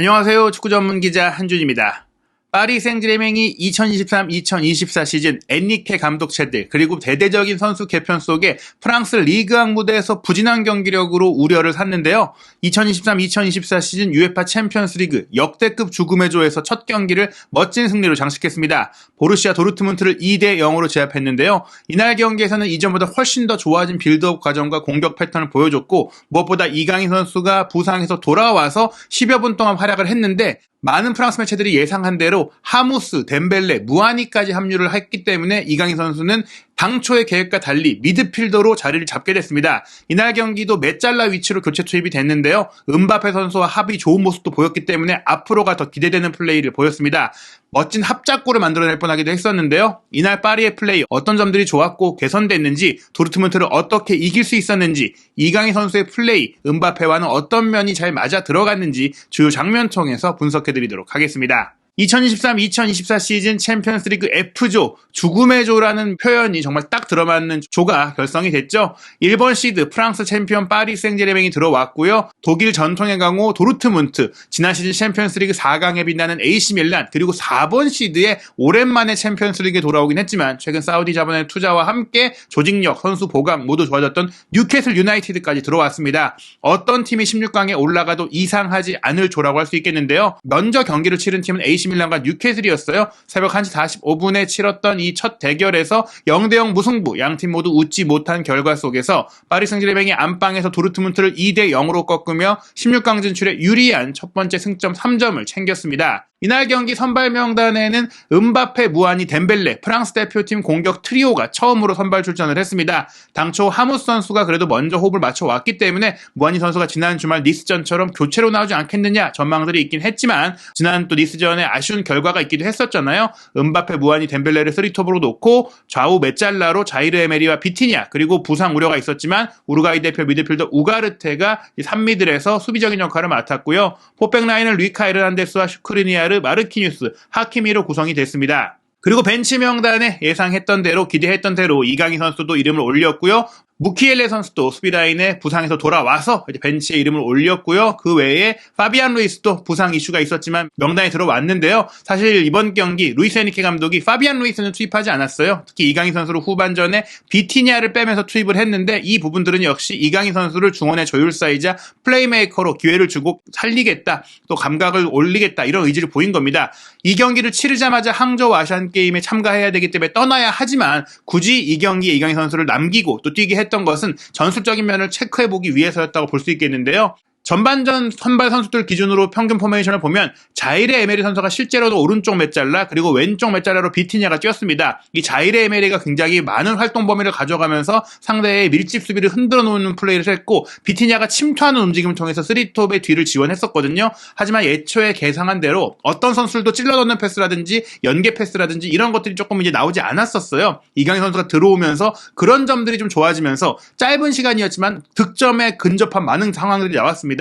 안녕하세요. 축구 전문 기자 한준입니다. 파리 생제르맹이 2023-2024 시즌 엔리케 감독 체들 그리고 대대적인 선수 개편 속에 프랑스 리그왕 무대에서 부진한 경기력으로 우려를 샀는데요. 2023-2024 시즌 UEFA 챔피언스리그 역대급 죽음의 조에서 첫 경기를 멋진 승리로 장식했습니다. 보루시아 도르트문트를 2대0으로 제압했는데요. 이날 경기에서는 이전보다 훨씬 더 좋아진 빌드업 과정과 공격 패턴을 보여줬고 무엇보다 이강인 선수가 부상에서 돌아와서 10여 분 동안 활약을 했는데 많은 프랑스 매체들이 예상한 대로 하무스, 덴벨레, 무아니까지 합류를 했기 때문에 이강인 선수는 당초의 계획과 달리 미드필더로 자리를 잡게 됐습니다. 이날 경기도 메짤라 위치로 교체 투입이 됐는데요. 은바페 선수와 합이 좋은 모습도 보였기 때문에 앞으로가 더 기대되는 플레이를 보였습니다. 멋진 합작골을 만들어낼 뻔하기도 했었는데요. 이날 파리의 플레이 어떤 점들이 좋았고 개선됐는지, 도르트문트를 어떻게 이길 수 있었는지, 이강인 선수의 플레이, 은바페와는 어떤 면이 잘 맞아 들어갔는지 주요 장면 통해서 분석해드리도록 하겠습니다. 2023-2024 시즌 챔피언스리그 F조, 죽음의 조라는 표현이 정말 딱 들어맞는 조가 결성이 됐죠. 1번 시드 프랑스 챔피언 파리 생제르맹이 들어왔고요. 독일 전통의 강호 도르트문트, 지난 시즌 챔피언스리그 4강에 빛나는 AC 밀란, 그리고 4번 시드에 오랜만에 챔피언스리그에 돌아오긴 했지만 최근 사우디 자본의 투자와 함께 조직력, 선수 보강 모두 좋아졌던 뉴캐슬 유나이티드까지 들어왔습니다. 어떤 팀이 16강에 올라가도 이상하지 않을 조라고 할 수 있겠는데요. 먼저 경기를 치른 팀은 AC 밀란과 뉴캐슬이었어요. 새벽 1시 45분에 치렀던 이 첫 대결에서 0대0 무승부, 양팀 모두 웃지 못한 결과 속에서 파리 생제르맹이 안방에서 도르트문트를 2대0으로 꺾으며 16강 진출에 유리한 첫 번째 승점 3점을 챙겼습니다. 이날 경기 선발 명단에는 은바페, 무아니, 덴벨레, 프랑스 대표팀 공격 트리오가 처음으로 선발 출전을 했습니다. 당초 하무스 선수가 그래도 먼저 호흡을 맞춰왔기 때문에 무아니 선수가 지난 주말 니스전처럼 교체로 나오지 않겠느냐 전망들이 있긴 했지만 지난 또 니스전에 아쉬운 결과가 있기도 했었잖아요. 은바페, 무아니, 덴벨레를 3톱으로 놓고 좌우 메짤라로 자이르 에메리와 비티냐, 그리고 부상 우려가 있었지만 우루과이 대표 미드필더 우가르테가 3미들에서 수비적인 역할을 맡았고요. 포백 라인은 루이카 에르난데스와 슈크리니아르, 마르키뉴스, 하키미로 구성이 됐습니다. 그리고 벤치 명단에 예상했던 대로, 기대했던 대로 이강인 선수도 이름을 올렸고요. 무키엘레 선수도 수비라인에 부상에서 돌아와서 이제 벤치에 이름을 올렸고요. 그 외에 파비안 루이스도 부상 이슈가 있었지만 명단에 들어왔는데요. 사실 이번 경기 루이스 에니케 감독이 파비안 루이스는 투입하지 않았어요. 특히 이강인 선수를 후반전에 비티냐를 빼면서 투입을 했는데 이 부분들은 역시 이강인 선수를 중원의 조율사이자 플레이메이커로 기회를 주고 살리겠다, 또 감각을 올리겠다, 이런 의지를 보인 겁니다. 이 경기를 치르자마자 항저우 아시안게임에 참가해야 되기 때문에 떠나야 하지만 굳이 이 경기에 이강인 선수를 남기고 또 뛰게 했던 것은 전술적인 면을 체크해보기 위해서였다고 볼 수 있겠는데요. 전반전 선발 선수들 기준으로 평균 포메이션을 보면 자이레 에메리 선수가 실제로도 오른쪽 메짤라 그리고 왼쪽 메짤라로 비티냐가 뛰었습니다. 이 자이레 에메리가 굉장히 많은 활동 범위를 가져가면서 상대의 밀집 수비를 흔들어 놓는 플레이를 했고 비티냐가 침투하는 움직임을 통해서 3톱의 뒤를 지원했었거든요. 하지만 예초에 계상한 대로 어떤 선수들도 찔러 넣는 패스라든지 연계 패스라든지 이런 것들이 조금 이제 나오지 않았었어요. 이강인 선수가 들어오면서 그런 점들이 좀 좋아지면서 짧은 시간이었지만 득점에 근접한 많은 상황들이 나왔습니다.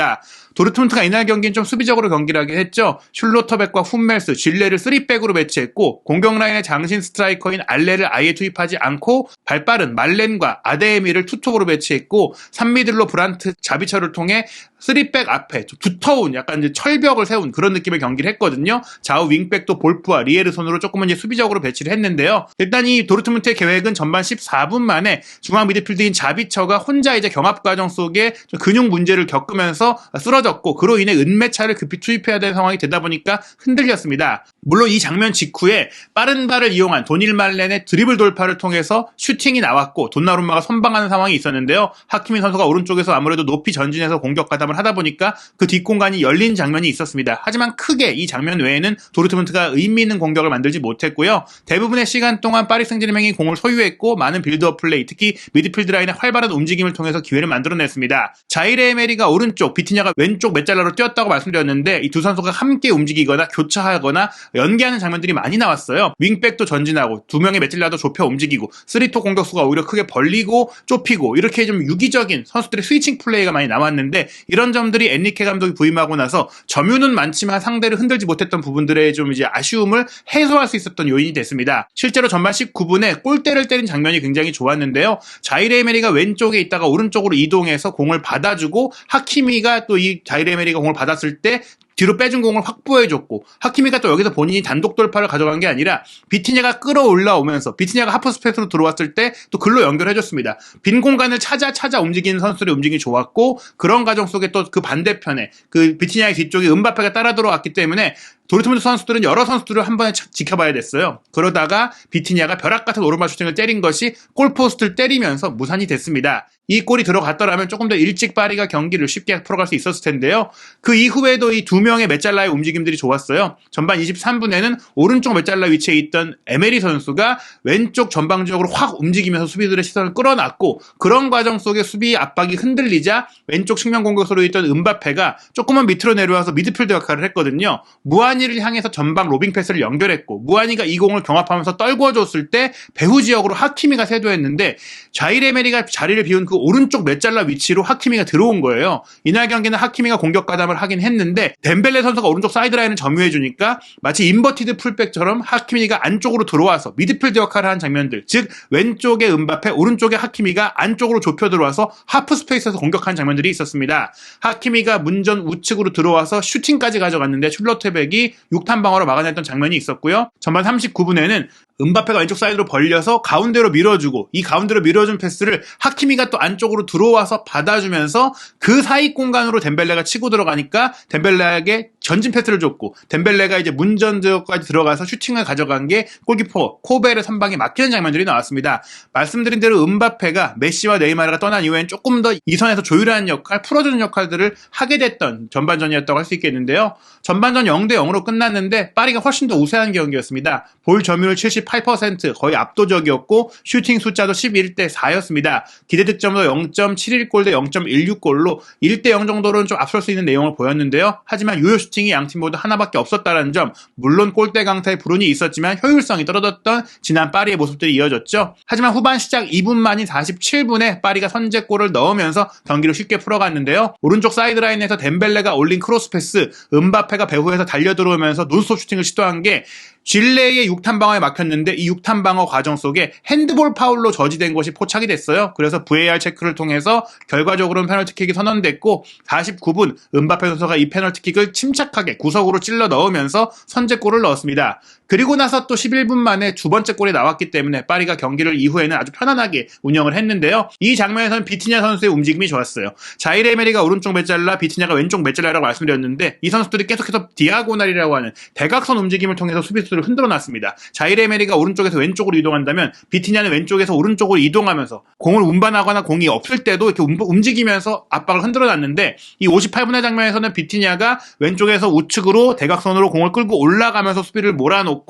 도르트문트가 이날 경기는 좀 수비적으로 경기를 하게 했죠. 슐로터백과 훈멜스, 질레를 3백으로 배치했고 공격 라인의 장신 스트라이커인 알레를 아예 투입하지 않고 발빠른 말렌과 아데에미를 투톱으로 배치했고 3미들로 브란트, 자비처를 통해 3백 앞에 두터운 약간 이제 철벽을 세운 그런 느낌의 경기를 했거든요. 좌우 윙백도 볼프와 리에르 손으로 조금은 이제 수비적으로 배치를 했는데요. 일단 이 도르트문트의 계획은 전반 14분 만에 중앙 미드필드인 자비처가 혼자 이제 경합 과정 속에 좀 근육 문제를 겪으면서 쓰러졌고 그로 인해 은메차를 급히 투입해야 되는 상황이 되다 보니까 흔들렸습니다. 물론 이 장면 직후에 빠른 발을 이용한 도닐 말렌의 드리블 돌파를 통해서 슈팅이 나왔고 돈나룸마가 선방하는 상황이 있었는데요. 하키미 선수가 오른쪽에서 아무래도 높이 전진해서 공격 가담을 하다 보니까 그 뒷공간이 열린 장면이 있었습니다. 하지만 크게 이 장면 외에는 도르트문트가 의미 있는 공격을 만들지 못했고요. 대부분의 시간 동안 파리 생제르맹이 공을 소유했고 많은 빌드업 플레이, 특히 미드필드 라인의 활발한 움직임을 통해서 기회를 만들어냈습니다. 자이레 에메리가 오른쪽, 비티냐가 왼쪽 메짤라로 뛰었다고 말씀드렸는데 이 두 선수가 함께 움직이거나 교차하거나 연계하는 장면들이 많이 나왔어요. 윙백도 전진하고 두 명의 메짤라도 좁혀 움직이고 3톱 공격수가 오히려 크게 벌리고 좁히고 이렇게 좀 유기적인 선수들의 스위칭 플레이가 많이 나왔는데 이런 점들이 엔리케 감독이 부임하고 나서 점유는 많지만 상대를 흔들지 못했던 부분들의 좀 이제 아쉬움을 해소할 수 있었던 요인이 됐습니다. 실제로 전반 19분에 골대를 때린 장면이 굉장히 좋았는데요. 자이레 에메리가 왼쪽에 있다가 오른쪽으로 이동해서 공을 받아주고 하키미가 또 이 자이레 에메리가 공을 받았을 때 뒤로 빼준 공을 확보해줬고, 하키미가 또 여기서 본인이 단독 돌파를 가져간 게 아니라 비티냐가 끌어올라오면서 비티냐가 하프 스페이스로 들어왔을 때 또 글로 연결해줬습니다. 빈 공간을 찾아 움직이는 선수들의 움직임이 좋았고, 그런 과정 속에 또 그 반대편에 그 비티냐의 뒤쪽에 음바페가 따라 들어왔기 때문에 도르트문트 선수들은 여러 선수들을 한 번에 지켜봐야 됐어요. 그러다가 비티냐가 벼락 같은 오른발 슈팅을 때린 것이 골포스트를 때리면서 무산이 됐습니다. 이 골이 들어갔더라면 조금 더 일찍 파리가 경기를 쉽게 풀어갈 수 있었을 텐데요. 그 이후에도 이 두 명의 메잘라의 움직임들이 좋았어요. 전반 23분에는 오른쪽 메잘라 위치에 있던 에메리 선수가 왼쪽 전방적으로 확 움직이면서 수비들의 시선을 끌어놨고, 그런 과정 속에 수비 압박이 흔들리자 왼쪽 측면 공격수로 있던 음바페가 조금만 밑으로 내려와서 미드필더 역할을 했거든요. 무한이를 향해서 전방 로빙 패스를 연결했고, 무한이가 이 공을 경합하면서 떨궈줬을 때 배후 지역으로 하키미가 세도했는데, 자일 에메리가 자리를 비운 그 오른쪽 메잘라 위치로 하키미가 들어온 거예요. 이날 경기는 하키미가 공격 가담을 하긴 했는데 덴벨레 선수가 오른쪽 사이드라인을 점유해주니까 마치 인버티드 풀백처럼 하키미가 안쪽으로 들어와서 미드필드 역할을 한 장면들, 즉 왼쪽에 음바페, 오른쪽에 하키미가 안쪽으로 좁혀 들어와서 하프 스페이스에서 공격한 장면들이 있었습니다. 하키미가 문전 우측으로 들어와서 슈팅까지 가져갔는데 슐러테백이 6탄 방어로 막아냈던 장면이 있었고요. 전반 39분에는 음바페가 왼쪽 사이드로 벌려서 가운데로 밀어주고, 이 가운데로 밀어준 패스를 하키미가 또 안쪽으로 들어와서 받아주면서 그 사이 공간으로 덴벨레가 치고 들어가니까 덴벨레에게 전진 패스를 줬고, 덴벨레가 이제 문전지역까지 들어가서 슈팅을 가져간 게 골키퍼 코벨의 선방에 막히는 장면들이 나왔습니다. 말씀드린 대로 음바페가 메시와 네이마르가 떠난 이후엔 조금 더 이 선에서 조율하는 역할, 풀어주는 역할들을 하게 됐던 전반전이었다고 할 수 있겠는데요. 전반전 0대0으로 끝났는데 파리가 훨씬 더 우세한 경기였습니다. 볼 점유율 78%, 거의 압도적이었고 슈팅 숫자도 11대4였습니다. 기대 득점도 0.71골 대 0.16골로 1대0 정도로는 좀 앞설 수 있는 내용을 보였는데요. 하지만 유효 슈팅이 양팀 모두 하나밖에 없었다는 점, 물론 골대 강타의 불운이 있었지만 효율성이 떨어졌던 지난 파리의 모습들이 이어졌죠. 하지만 후반 시작 2분 만인 47분에 파리가 선제골을 넣으면서 경기를 쉽게 풀어갔는데요. 오른쪽 사이드라인에서 덴벨레가 올린 크로스 패스, 음바페가 배후에서 달려들어오면서 논스톱 슈팅을 시도한 게 질레의 6탄 방어에 막혔는데, 이 6탄 방어 과정 속에 핸드볼 파울로 저지된 것이 포착이 됐어요. 그래서 VAR 체크를 통해서 결과적으로는 페널티킥이 선언됐고, 49분 음바페 선수가 이 페널티킥을 침착하게 구석으로 찔러 넣으면서 선제골을 넣었습니다. 그리고 나서 또 11분 만에 두 번째 골이 나왔기 때문에 파리가 경기를 이후에는 아주 편안하게 운영을 했는데요. 이 장면에서는 비티냐 선수의 움직임이 좋았어요. 자일 에메리가 오른쪽 메잘라, 비티냐가 왼쪽 메잘라라고 말씀드렸는데, 이 선수들이 계속해서 디아고날이라고 하는 대각선 움직임을 통해서 수비수를 흔들어 놨습니다. 자일 에메리가 오른쪽에서 왼쪽으로 이동한다면 비티냐는 왼쪽에서 오른쪽으로 이동하면서 공을 운반하거나 공이 없을 때도 이렇게 움직이면서 압박을 흔들어 놨는데, 이 58분의 장면에서는 비티냐가 왼쪽에서 우측으로 대각선으로 공을 끌고 올라가면서 수비를 몰아놓고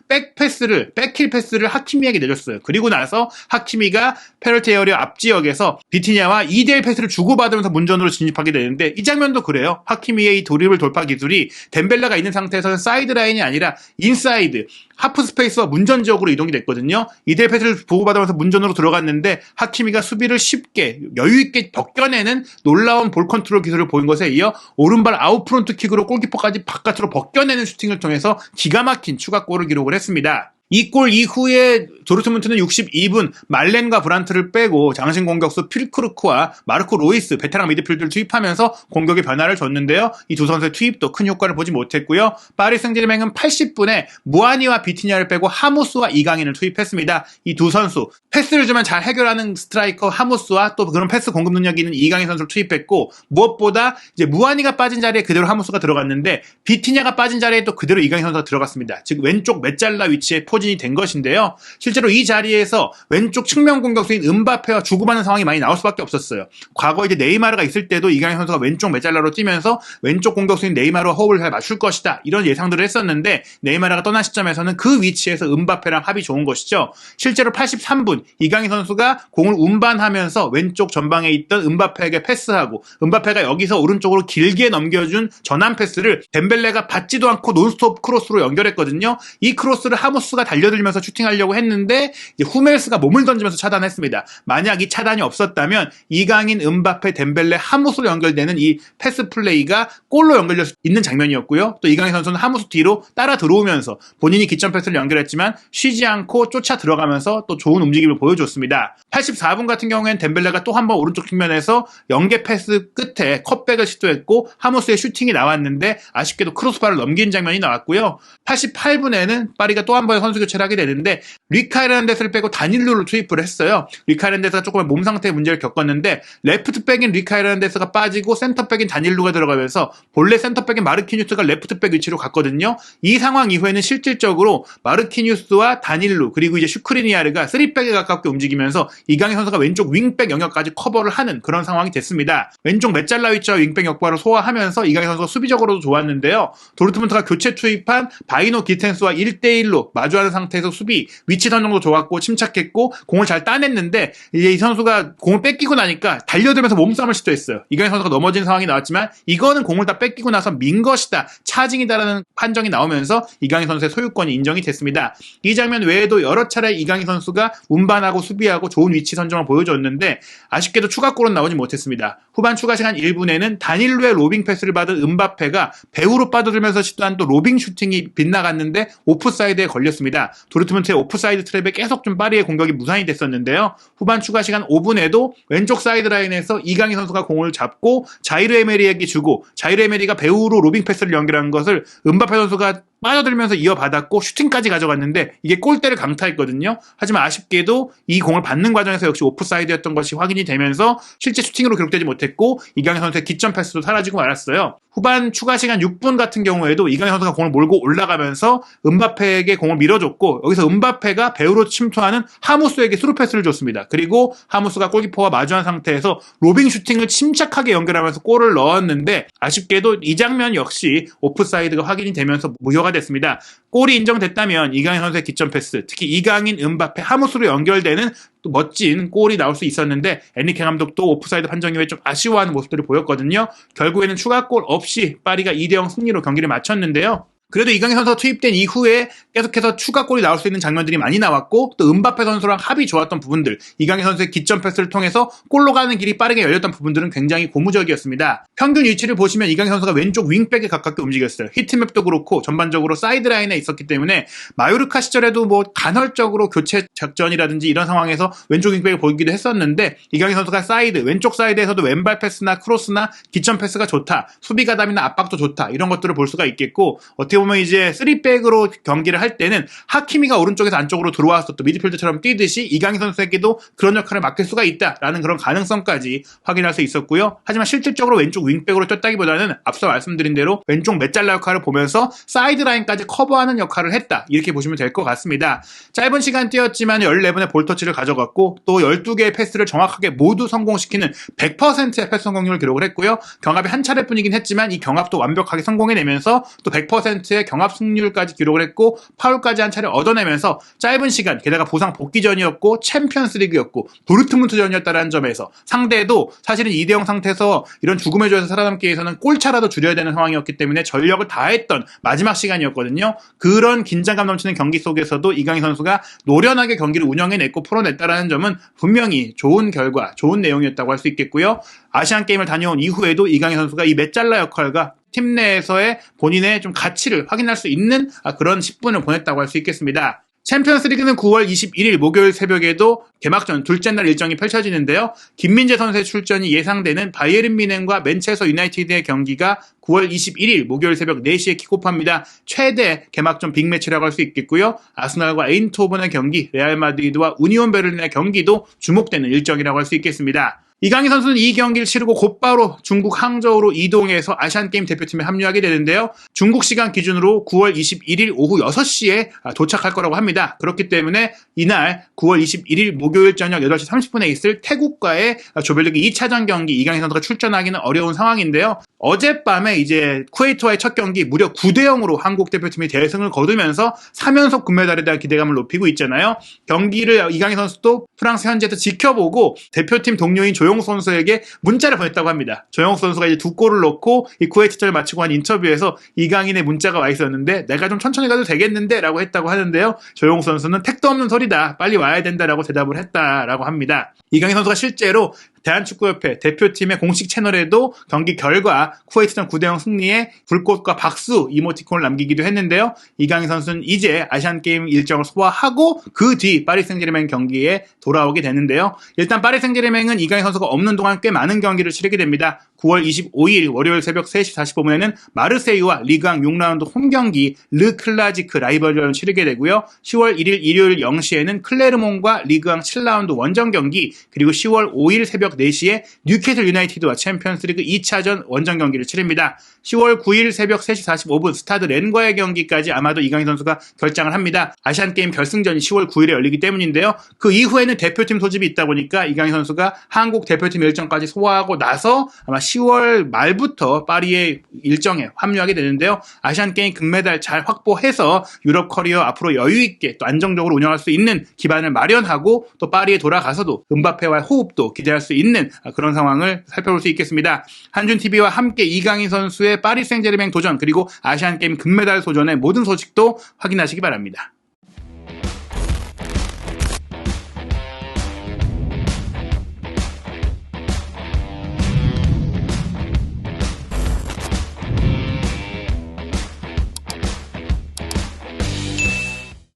백힐 패스를 하키미에게 내줬어요. 그리고 나서 하키미가 페널티 에어리어 앞지역에서 비티냐와 2대1 패스를 주고받으면서 문전으로 진입하게 되는데, 이 장면도 그래요. 하키미의 이 드리블 돌파 기술이 덴벨레가 있는 상태에서는 사이드 라인이 아니라 인사이드 하프 스페이스와 문전 지역으로 이동이 됐거든요. 2대1 패스를 보고받으면서 문전으로 들어갔는데 하키미가 수비를 쉽게 여유있게 벗겨내는 놀라운 볼 컨트롤 기술을 보인 것에 이어 오른발 아웃프론트 킥으로 골키퍼까지 바깥으로 벗겨내는 슈팅을 통해서 기가 막힌 추가골을 기록을 했습니다. 이 골 이후에 도르트문트는 62분 말렌과 브란트를 빼고 장신 공격수 필크루크와 마르코 로이스 베테랑 미드필드를 투입하면서 공격의 변화를 줬는데요. 이 두 선수의 투입도 큰 효과를 보지 못했고요. 파리 생제르맹은 80분에 무아니와 비티냐를 빼고 하무스와 이강인을 투입했습니다. 이 두 선수 패스를 주면 잘 해결하는 스트라이커 하무스와 또 그런 패스 공급 능력이 있는 이강인 선수를 투입했고, 무엇보다 이제 무아니가 빠진 자리에 그대로 하무스가 들어갔는데 비티냐가 빠진 자리에 또 그대로 이강인 선수가 들어갔습니다. 즉 왼쪽 메잘라 위치에 포진이 된 것인데요. 실제로 이 자리에서 왼쪽 측면 공격수인 음바페와 주고받는 상황이 많이 나올 수밖에 없었어요. 과거 이제 네이마르가 있을 때도 이강인 선수가 왼쪽 메잘라로 뛰면서 왼쪽 공격수인 네이마르와 호흡을 잘 맞출 것이다, 이런 예상들을 했었는데, 네이마르가 떠난 시점에서는 그 위치에서 음바페랑 합이 좋은 것이죠. 실제로 83분 이강인 선수가 공을 운반하면서 왼쪽 전방에 있던 음바페에게 패스하고, 음바페가 여기서 오른쪽으로 길게 넘겨준 전환 패스를 덴벨레가 받지도 않고 논스톱 크로스로 연결했거든요. 이 크로스를 하무스가 달려들면서 슈팅하려고 했는데 이제 후멜스가 몸을 던지면서 차단했습니다. 만약 이 차단이 없었다면 이강인, 음바페, 덴벨레, 하무스로 연결되는 이 패스 플레이가 골로 연결될 수 있는 장면이었고요. 또 이강인 선수는 하무스 뒤로 따라 들어오면서 본인이 기점 패스를 연결했지만 쉬지 않고 쫓아 들어가면서 또 좋은 움직임을 보여줬습니다. 84분 같은 경우에는 덴벨레가 또 한 번 오른쪽 측면에서 연계 패스 끝에 컷백을 시도했고 하무스의 슈팅이 나왔는데 아쉽게도 크로스바를 넘긴 장면이 나왔고요. 88분에는 파리가 또 한 번의 선수 교체를 하게 되는데 리카 헤르난데스를 빼고 다닐루를 투입을 했어요. 리카 헤르난데스가 조금 몸 상태에 문제를 겪었는데 레프트백인 리카 헤르난데스가 빠지고 센터백인 다닐루가 들어가면서 본래 센터백인 마르키뉴스가 레프트백 위치로 갔거든요. 이 상황 이후에는 실질적으로 마르키뉴스와 다닐루 그리고 이제 슈크리니아르가 3백에 가깝게 움직이면서 이강인 선수가 왼쪽 윙백 영역까지 커버를 하는 그런 상황이 됐습니다. 왼쪽 메짤라 위치와 윙백 역할을 소화하면서 이강인 선수가 수비적으로도 좋았는데요. 도르트문트가 교체 투입한 바이노 기텐스와 1대1로 마주하는 상태에서 수비 위치 선정도 좋았고 침착했고 공을 잘 따냈는데 이제 이 선수가 공을 뺏기고 나니까 달려들면서 몸싸움을 시도했어요. 이강인 선수가 넘어진 상황이 나왔지만 이거는 공을 다 뺏기고 나서 민 것이다, 차징이다라는 판정이 나오면서 이강인 선수의 소유권이 인정이 됐습니다. 이 장면 외에도 여러 차례 이강인 선수가 운반하고 수비하고 좋은 위치 선정을 보여줬는데 아쉽게도 추가골은 나오지 못했습니다. 후반 추가 시간 1분에는 다닐루의 로빙 패스를 받은 음바페가 배후로 빠져들면서 시도한 또 로빙 슈팅이 빗나갔는데 오프사이드에 걸렸습니다. 도르트문트의 오프사이드 트랩에 계속 좀 파리의 공격이 무산이 됐었는데요. 후반 추가 시간 5분에도 왼쪽 사이드 라인에서 이강인 선수가 공을 잡고 자이르 에메리에게 주고 자이르 에메리가 배후로 로빙 패스를 연결한 것을 음바페 선수가 빠져들면서 이어받았고 슈팅까지 가져갔는데 이게 골대를 강타했거든요. 하지만 아쉽게도 이 공을 받는 과정에서 역시 오프사이드였던 것이 확인이 되면서 실제 슈팅으로 기록되지 못했고 이강인 선수의 깃점 패스도 사라지고 말았어요. 후반 추가 시간 6분 같은 경우에도 이강인 선수가 공을 몰고 올라가면서 음바페에게 공을 밀어줬고 여기서 음바페가 배우로 침투하는 하무스에게 스루 패스를 줬습니다. 그리고 하무스가 골키퍼와 마주한 상태에서 로빙 슈팅을 침착하게 연결하면서 골을 넣었는데 아쉽게도 이 장면 역시 오프사이드가 확인이 되면서 무효가 됐습니다. 골이 인정됐다면 이강인 선수의 깃점 패스, 특히 이강인, 음바페, 하무스로 연결되는 또 멋진 골이 나올 수 있었는데 엔리케 감독도 오프사이드 판정 이후에 좀 아쉬워하는 모습들을 보였거든요. 결국에는 추가골 없이 파리가 2대0 승리로 경기를 마쳤는데요. 그래도 이강인 선수가 투입된 이후에 계속해서 추가골이 나올 수 있는 장면들이 많이 나왔고 또 음바페 선수랑 합이 좋았던 부분들, 이강인 선수의 깃점 패스를 통해서 골로 가는 길이 빠르게 열렸던 부분들은 굉장히 고무적이었습니다. 평균 위치를 보시면 이강인 선수가 왼쪽 윙백에 가깝게 움직였어요. 히트맵도 그렇고 전반적으로 사이드라인에 있었기 때문에 마요르카 시절에도 뭐 간헐적으로 교체 작전이라든지 이런 상황에서 왼쪽 윙백을 보기도 했었는데 이강인 선수가 왼쪽 사이드에서도 왼발 패스나 크로스나 깃점 패스가 좋다, 수비 가담이나 압박도 좋다, 이런 것들을 볼 수가 있겠고 어떻게 보면 이제 3백으로 경기를 할 때는 하키미가 오른쪽에서 안쪽으로 들어와서 또 미드필드처럼 뛰듯이 이강인 선수에게도 그런 역할을 맡길 수가 있다라는 그런 가능성까지 확인할 수 있었고요. 하지만 실질적으로 왼쪽 윙백으로 뛰었다기보다는 앞서 말씀드린 대로 왼쪽 메짤라 역할을 보면서 사이드라인까지 커버하는 역할을 했다, 이렇게 보시면 될 것 같습니다. 짧은 시간 뛰었지만 14번의 볼터치를 가져갔고 또 12개의 패스를 정확하게 모두 성공시키는 100%의 패스 성공률을 기록을 했고요. 경합이 한 차례뿐이긴 했지만 이 경합도 완벽하게 성공해내면서 또 100%의 경합 승률까지 기록을 했고 파울까지 한 차례 얻어내면서 짧은 시간, 게다가 보상 복귀전이었고 챔피언스리그였고 도르트문트전이었다는 점에서 상대도 사실은 2대0 상태에서 이런 죽음의 조에서 살아남기 위해서는 골차라도 줄여야 되는 상황이었기 때문에 전력을 다했던 마지막 시간이었거든요. 그런 긴장감 넘치는 경기 속에서도 이강인 선수가 노련하게 경기를 운영해냈고 풀어냈다는 점은 분명히 좋은 결과, 좋은 내용이었다고 할 수 있겠고요. 아시안게임을 다녀온 이후에도 이강인 선수가 이 메짤라 역할과 팀 내에서의 본인의 좀 가치를 확인할 수 있는 그런 10분을 보냈다고 할 수 있겠습니다. 챔피언스리그는 9월 21일 목요일 새벽에도 개막전 둘째 날 일정이 펼쳐지는데요. 김민재 선수의 출전이 예상되는 바이에른 뮌헨과 맨체스터 유나이티드의 경기가 9월 21일 목요일 새벽 4시에 킥오프합니다. 최대 개막전 빅매치라고 할 수 있겠고요. 아스날과 에인트호벤의 경기, 레알 마드리드와 우니온 베를린의 경기도 주목되는 일정이라고 할 수 있겠습니다. 이강인 선수는 이 경기를 치르고 곧바로 중국 항저우로 이동해서 아시안게임 대표팀에 합류하게 되는데요. 중국 시간 기준으로 9월 21일 오후 6시에 도착할 거라고 합니다. 그렇기 때문에 이날 9월 21일 목요일 저녁 8시 30분에 있을 태국과의 조별리그 2차전 경기 이강인 선수가 출전하기는 어려운 상황인데요. 어젯밤에 이제 쿠웨이트와의 첫 경기 무려 9대0으로 한국 대표팀이 대승을 거두면서 3연속 금메달에 대한 기대감을 높이고 있잖아요. 경기를 이강인 선수도 프랑스 현지에서 지켜보고 대표팀 동료인 조용욱 선수에게 문자를 보냈다고 합니다. 조용욱 선수가 이제 2골을 넣고 이 쿠웨이트전을 마치고 한 인터뷰에서 이강인의 문자가 와 있었는데 내가 좀 천천히 가도 되겠는데 라고 했다고 하는데요. 조용욱 선수는 택도 없는 소리다, 빨리 와야 된다라고 대답을 했다라고 합니다. 이강인 선수가 실제로 대한축구협회 대표팀의 공식 채널에도 경기 결과 쿠웨이트전 9대0 승리에 불꽃과 박수 이모티콘을 남기기도 했는데요. 이강인 선수는 이제 아시안게임 일정을 소화하고 그 뒤 파리 생제르맹 경기에 돌아오게 되는데요. 일단 파리 생제르맹은 이강인 선수가 없는 동안 꽤 많은 경기를 치르게 됩니다. 9월 25일 월요일 새벽 3시 45분에는 마르세유와 리그앙 6라운드 홈경기 르 클라지크 라이벌전을 치르게 되고요. 10월 1일 일요일 0시에는 클레르몽과 리그앙 7라운드 원정 경기, 그리고 10월 5일 새벽 4시에 뉴캐슬 유나이티드와 챔피언스리그 2차전 원정 경기를 치릅니다. 10월 9일 새벽 3시 45분 스타드 렌과의 경기까지 아마도 이강인 선수가 결장을 합니다. 아시안게임 결승전이 10월 9일에 열리기 때문인데요. 그 이후에는 대표팀 소집이 있다 보니까 이강인 선수가 한국 대표팀 일정까지 소화하고 나서 아마 10월 말부터 파리의 일정에 합류하게 되는데요. 아시안게임 금메달 잘 확보해서 유럽 커리어 앞으로 여유있게 또 안정적으로 운영할 수 있는 기반을 마련하고 또 파리에 돌아가서도 음바페와의 호흡도 기대할 수 있는 그런 상황을 살펴볼 수 있겠습니다. 한준TV와 함께 이강인 선수의 파리 생제르맹 도전, 그리고 아시안게임 금메달 도전의 모든 소식도 확인하시기 바랍니다.